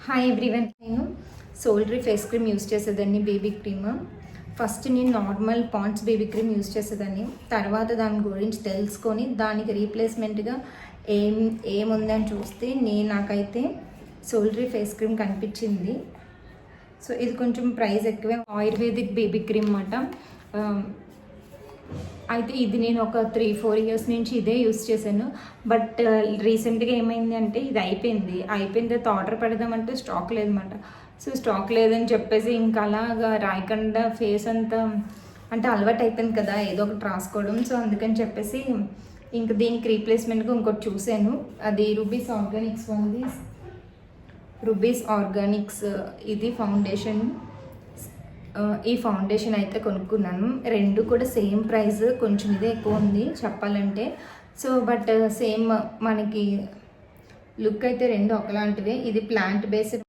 Hi everyone, నేను సోల్డ్రీ face cream use చేసేదాన్ని. బేబీ క్రీమ్ ఫస్ట్ నేను normal Pond's baby cream use చేసేదాన్ని. తర్వాత దాని గురించి తెలుసుకొని దానికి రీప్లేస్మెంట్గా ఏముందని చూస్తే నాకైతే సోల్డ్రీ ఫేస్ క్రీమ్ కనిపించింది. సో ఇది కొంచెం ప్రైస్ ఎక్కువే, ఆయుర్వేదిక్ బేబీ క్రీమ్ అన్నమాట. అయితే ఇది నేను ఒక 3-4 ఇయర్స్ నుంచి ఇదే యూస్ చేశాను. బట్ రీసెంట్గా ఏమైంది అంటే ఇది అయిపోయిన తర్వాత ఆర్డర్ పెడదామంటే స్టాక్ లేదన్నమాట. సో స్టాక్ లేదని చెప్పేసి ఇంకా అలాగా రాయకుండా ఫేస్ అంతా అంటే అలవాటు అయిపోయింది కదా ఏదో ఒకటి రాసుకోవడం. సో అందుకని చెప్పేసి ఇంకా దీనికి రీప్లేస్మెంట్గా ఇంకోటి చూశాను. అది రూబీస్ ఆర్గానిక్స్ ఇది ఫౌండేషన్. ఈ ఫౌండేషన్ అయితే కొనుక్కున్నాను. రెండు కూడా సేమ్ ప్రైస్, కొంచెం ఇదే ఎక్కువ ఉంది చెప్పాలంటే. సో బట్ సేమ్ మనకి లుక్ అయితే రెండు ఒకలాంటివే. ఇది ప్లాంట్ బేస్డ్